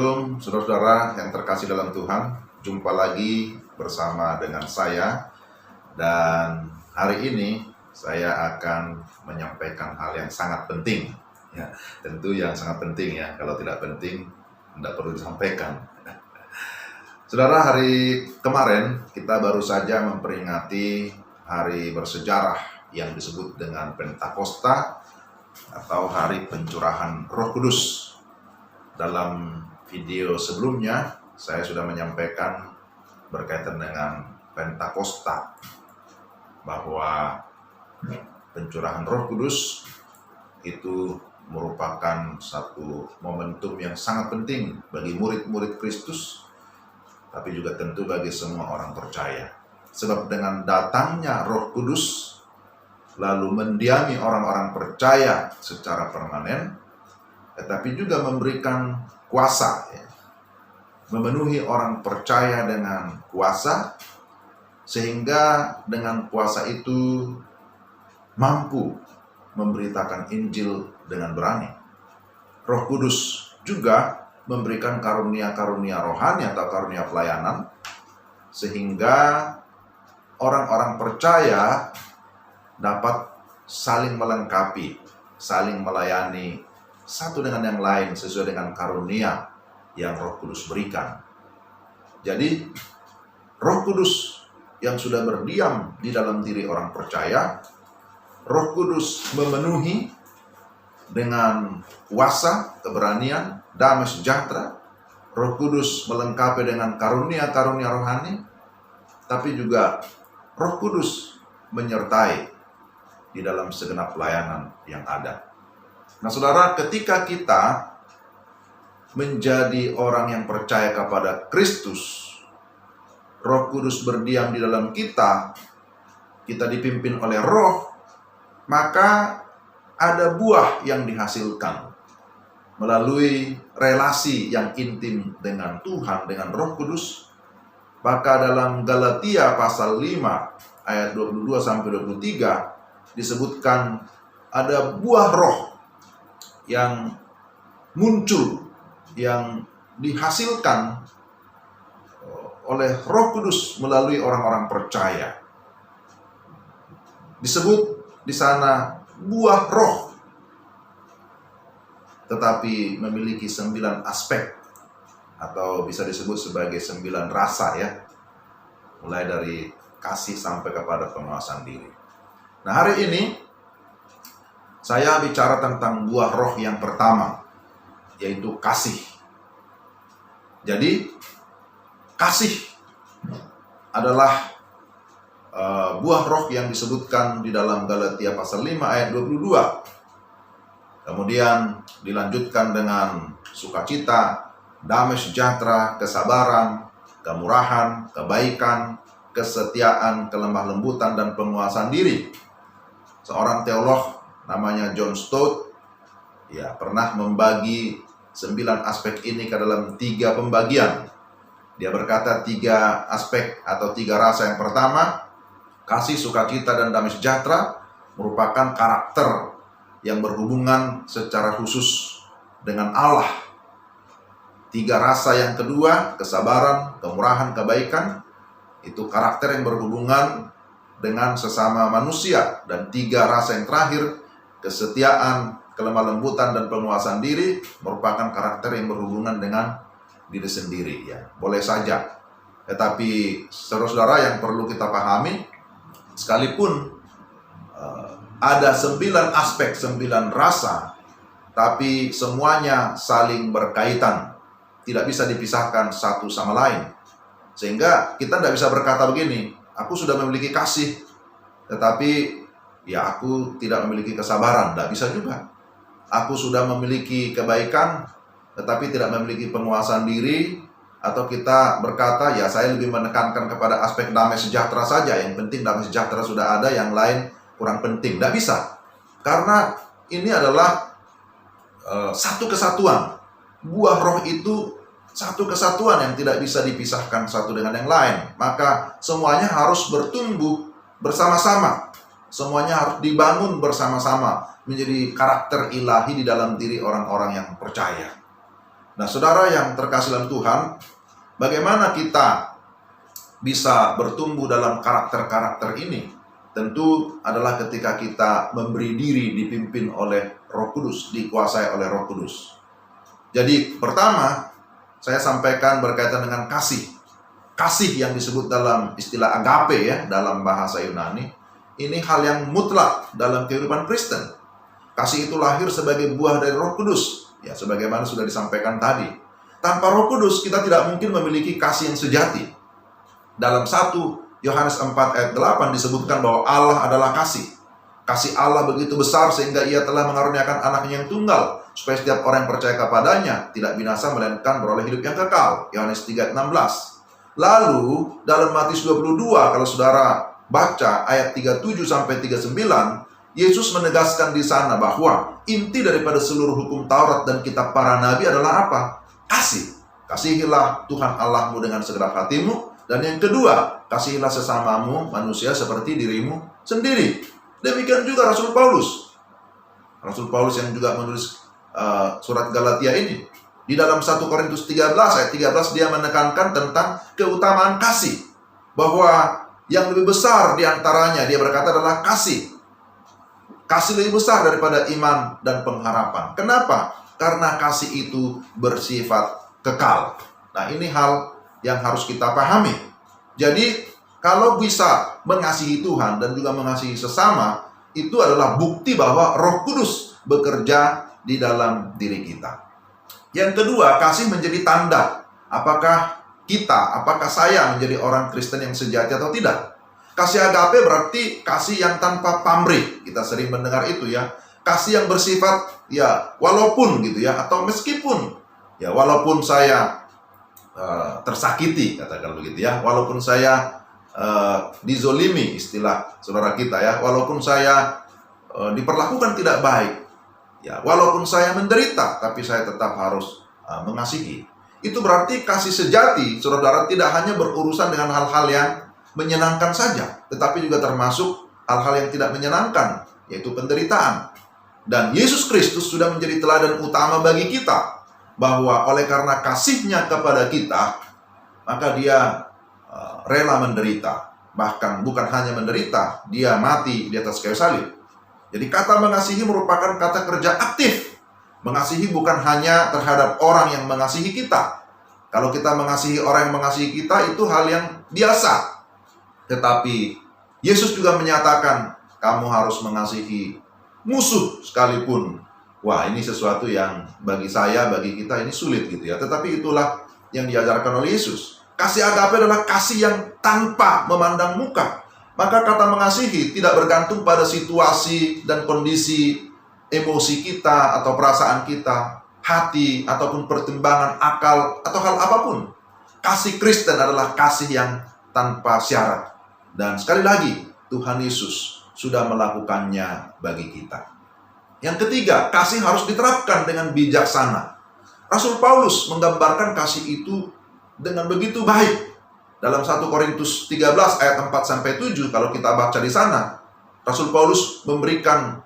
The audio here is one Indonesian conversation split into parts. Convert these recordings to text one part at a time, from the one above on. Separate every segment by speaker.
Speaker 1: Shalom, saudara-saudara yang terkasih dalam Tuhan. Jumpa lagi bersama dengan saya. Dan hari ini saya akan menyampaikan hal yang sangat penting. Ya, tentu yang sangat penting ya. Kalau tidak penting, tidak perlu disampaikan. Saudara, hari kemarin kita baru saja memperingati hari bersejarah yang disebut dengan Pentakosta atau hari pencurahan Roh Kudus. Dalam video sebelumnya, saya sudah menyampaikan berkaitan dengan Pentakosta, bahwa pencurahan Roh Kudus itu merupakan satu momentum yang sangat penting bagi murid-murid Kristus, tapi juga tentu bagi semua orang percaya. Sebab dengan datangnya Roh Kudus, lalu mendiami orang-orang percaya secara permanen, tetapi juga memberikan kuasa, ya, memenuhi orang percaya dengan kuasa, sehingga dengan kuasa itu mampu memberitakan Injil dengan berani. Roh Kudus juga memberikan karunia-karunia rohani atau karunia pelayanan, sehingga orang-orang percaya dapat saling melengkapi, saling melayani satu dengan yang lain sesuai dengan karunia yang Roh Kudus berikan. Jadi, Roh Kudus yang sudah berdiam di dalam diri orang percaya, Roh Kudus memenuhi dengan kuasa, keberanian, damai sejahtera. Roh Kudus melengkapi dengan karunia-karunia rohani, tapi juga Roh Kudus menyertai di dalam segenap pelayanan yang ada. Nah, saudara, ketika kita menjadi orang yang percaya kepada Kristus, Roh Kudus berdiam di dalam kita, kita dipimpin oleh Roh, maka ada buah yang dihasilkan melalui relasi yang intim dengan Tuhan, dengan Roh Kudus. Maka dalam Galatia pasal 5 ayat 22-23 disebutkan ada buah roh yang muncul, yang dihasilkan oleh Roh Kudus melalui orang-orang percaya. Disebut di sana buah roh, tetapi memiliki 9 aspek, atau bisa disebut sebagai 9 rasa, ya, mulai dari kasih sampai kepada penguasaan diri. Nah, hari ini saya bicara tentang buah roh yang pertama, yaitu kasih. Jadi, kasih adalah buah roh yang disebutkan di dalam Galatia pasal 5 ayat 22. Kemudian dilanjutkan dengan sukacita, damai sejahtera, kesabaran, kemurahan, kebaikan, kesetiaan, kelemah lembutan, dan penguasaan diri. Seorang teolog namanya John Stott, ya, pernah membagi 9 aspek ini ke dalam 3 pembagian. Dia berkata 3 aspek atau 3 rasa. Yang pertama, kasih, sukacita, dan damai sejahtera merupakan karakter yang berhubungan secara khusus dengan Allah. 3 rasa yang kedua, kesabaran, kemurahan, kebaikan, itu karakter yang berhubungan dengan sesama manusia. Dan 3 rasa yang terakhir, kesetiaan, kelemah lembutan, dan penguasaan diri, merupakan karakter yang berhubungan dengan diri sendiri, ya. Boleh saja, tetapi saudara-saudara, yang perlu kita pahami, sekalipun ada 9 aspek, 9 rasa, tapi semuanya saling berkaitan, tidak bisa dipisahkan satu sama lain. Sehingga kita tidak bisa berkata begini, aku sudah memiliki kasih, tetapi ya aku tidak memiliki kesabaran. Tidak bisa juga. Aku sudah memiliki kebaikan, tetapi tidak memiliki penguasaan diri. Atau kita berkata, ya saya lebih menekankan kepada aspek damai sejahtera saja, yang penting damai sejahtera sudah ada, yang lain kurang penting. Tidak bisa. Karena ini adalah satu kesatuan. Buah roh itu satu kesatuan yang tidak bisa dipisahkan satu dengan yang lain. Maka semuanya harus bertumbuh bersama-sama. Semuanya harus dibangun bersama-sama menjadi karakter ilahi di dalam diri orang-orang yang percaya. Nah, saudara yang terkasih dalam Tuhan, bagaimana kita bisa bertumbuh dalam karakter-karakter ini? Tentu adalah ketika kita memberi diri dipimpin oleh Roh Kudus, dikuasai oleh Roh Kudus. Jadi pertama, saya sampaikan berkaitan dengan kasih. Kasih yang disebut dalam istilah agape ya, dalam bahasa Yunani. Ini hal yang mutlak dalam kehidupan Kristen. Kasih itu lahir sebagai buah dari Roh Kudus. Ya, sebagaimana sudah disampaikan tadi. Tanpa Roh Kudus, kita tidak mungkin memiliki kasih yang sejati. Dalam 1 Yohanes 4 ayat 8 disebutkan bahwa Allah adalah kasih. Kasih Allah begitu besar sehingga ia telah mengaruniakan anaknya yang tunggal, supaya setiap orang yang percaya kepadanya tidak binasa melainkan beroleh hidup yang kekal. Yohanes 3 ayat 16. Lalu dalam Matius 22, kalau saudara baca ayat 37 sampai 39, Yesus menegaskan di sana bahwa inti daripada seluruh hukum Taurat dan kitab para nabi adalah apa? Kasih. Kasihilah Tuhan Allahmu dengan segenap hatimu. Dan yang kedua, kasihilah sesamamu manusia seperti dirimu sendiri. Demikian juga Rasul Paulus. Rasul Paulus yang juga menulis surat Galatia ini. Di dalam 1 Korintus 13 ayat 13 dia menekankan tentang keutamaan kasih. Bahwa yang lebih besar diantaranya dia berkata adalah kasih. Kasih lebih besar daripada iman dan pengharapan. Kenapa? Karena kasih itu bersifat kekal. Nah, ini hal yang harus kita pahami. Jadi, kalau bisa mengasihi Tuhan dan juga mengasihi sesama, itu adalah bukti bahwa Roh Kudus bekerja di dalam diri kita. Yang kedua, kasih menjadi tanda. Apakah saya menjadi orang Kristen yang sejati atau tidak? Kasih agape berarti kasih yang tanpa pamrih. Kita sering mendengar itu ya. Kasih yang bersifat ya walaupun gitu ya, atau meskipun ya, walaupun saya tersakiti, katakan begitu ya, walaupun saya dizolimi, istilah saudara kita ya, walaupun saya diperlakukan tidak baik ya, walaupun saya menderita, tapi saya tetap harus mengasihi. Itu berarti kasih sejati, saudara, tidak hanya berurusan dengan hal-hal yang menyenangkan saja, tetapi juga termasuk hal-hal yang tidak menyenangkan, yaitu penderitaan. Dan Yesus Kristus sudah menjadi teladan utama bagi kita, bahwa oleh karena kasih-Nya kepada kita, maka dia rela menderita. Bahkan bukan hanya menderita, dia mati di atas kayu salib. Jadi kata mengasihi merupakan kata kerja aktif. Mengasihi bukan hanya terhadap orang yang mengasihi kita. Kalau kita mengasihi orang yang mengasihi kita, itu hal yang biasa. Tetapi Yesus juga menyatakan, kamu harus mengasihi musuh sekalipun. Wah, ini sesuatu yang bagi saya, bagi kita ini sulit gitu ya. Tetapi itulah yang diajarkan oleh Yesus. Kasih agape adalah kasih yang tanpa memandang muka. Maka kata mengasihi tidak bergantung pada situasi dan kondisi emosi kita atau perasaan kita, hati ataupun pertimbangan akal atau hal apapun. Kasih Kristen adalah kasih yang tanpa syarat. Dan sekali lagi, Tuhan Yesus sudah melakukannya bagi kita. Yang ketiga, kasih harus diterapkan dengan bijaksana. Rasul Paulus menggambarkan kasih itu dengan begitu baik. Dalam 1 Korintus 13 ayat 4-7, kalau kita baca di sana, Rasul Paulus memberikan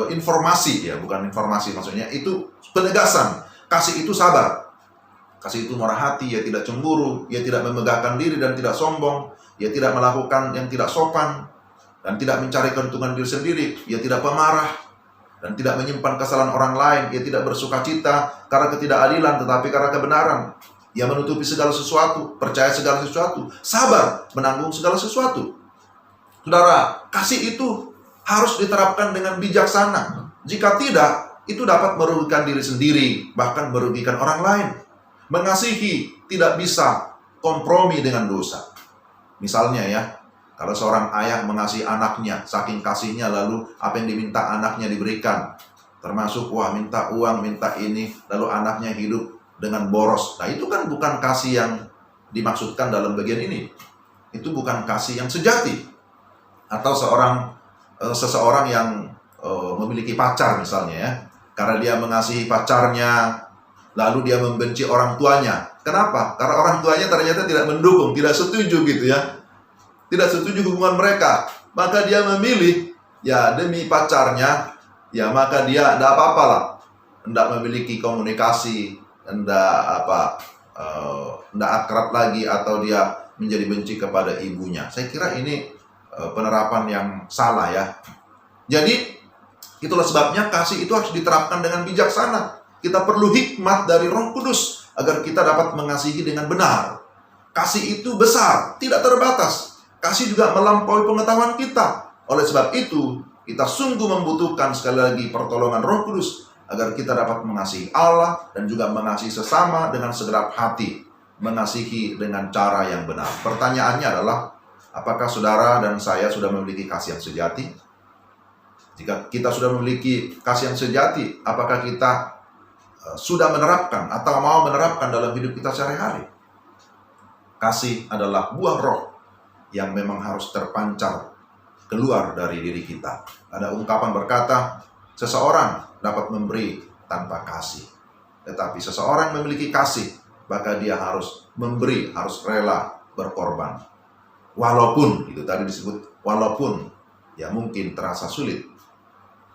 Speaker 1: informasi, ya bukan informasi maksudnya, itu penegasan. Kasih itu sabar. Kasih itu murah hati, ia tidak cemburu, ia tidak memegahkan diri dan tidak sombong, ia tidak melakukan yang tidak sopan, dan tidak mencari keuntungan diri sendiri, ia tidak pemarah, dan tidak menyimpan kesalahan orang lain. Ia tidak bersuka cita karena ketidakadilan, tetapi karena kebenaran. Ia menutupi segala sesuatu, percaya segala sesuatu, sabar menanggung segala sesuatu. Saudara, kasih itu harus diterapkan dengan bijaksana. Jika tidak, itu dapat merugikan diri sendiri, bahkan merugikan orang lain. Mengasihi tidak bisa kompromi dengan dosa. Misalnya ya, kalau seorang ayah mengasihi anaknya, saking kasihnya, lalu apa yang diminta anaknya diberikan. Termasuk, minta uang, minta ini, lalu anaknya hidup dengan boros. Nah, itu kan bukan kasih yang dimaksudkan dalam bagian ini. Itu bukan kasih yang sejati. Atau seseorang yang memiliki pacar misalnya ya. Karena dia mengasihi pacarnya, lalu dia membenci orang tuanya. Kenapa? Karena orang tuanya ternyata tidak mendukung, tidak setuju gitu ya. Tidak setuju hubungan mereka, maka dia memilih ya demi pacarnya, ya maka dia tidak apa-apalah, hendak memiliki komunikasi ndak akrab lagi atau dia menjadi benci kepada ibunya. Saya kira ini penerapan yang salah ya. Jadi itulah sebabnya kasih itu harus diterapkan dengan bijaksana. Kita perlu hikmat dari Roh Kudus agar kita dapat mengasihi dengan benar. Kasih itu besar, tidak terbatas. Kasih juga melampaui pengetahuan kita. Oleh sebab itu, kita sungguh membutuhkan sekali lagi pertolongan Roh Kudus agar kita dapat mengasihi Allah dan juga mengasihi sesama dengan segenap hati, mengasihi dengan cara yang benar. Pertanyaannya adalah, apakah saudara dan saya sudah memiliki kasih yang sejati? Jika kita sudah memiliki kasih yang sejati, apakah kita sudah menerapkan atau mau menerapkan dalam hidup kita sehari-hari? Kasih adalah buah roh yang memang harus terpancar keluar dari diri kita. Ada ungkapan berkata, seseorang dapat memberi tanpa kasih, tetapi seseorang memiliki kasih, maka dia harus memberi, harus rela berkorban. Walaupun, itu tadi disebut, walaupun ya mungkin terasa sulit,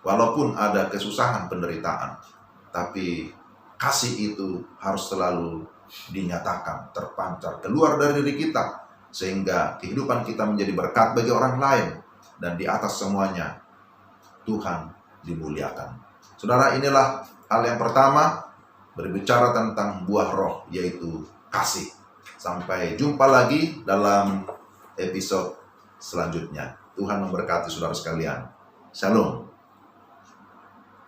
Speaker 1: walaupun ada kesusahan, penderitaan, tapi kasih itu harus selalu dinyatakan, terpancar, keluar dari diri kita, sehingga kehidupan kita menjadi berkat bagi orang lain, dan di atas semuanya, Tuhan dimuliakan. Saudara, inilah hal yang pertama, berbicara tentang buah roh, yaitu kasih. Sampai jumpa lagi dalam episode selanjutnya. Tuhan memberkati saudara sekalian. Shalom.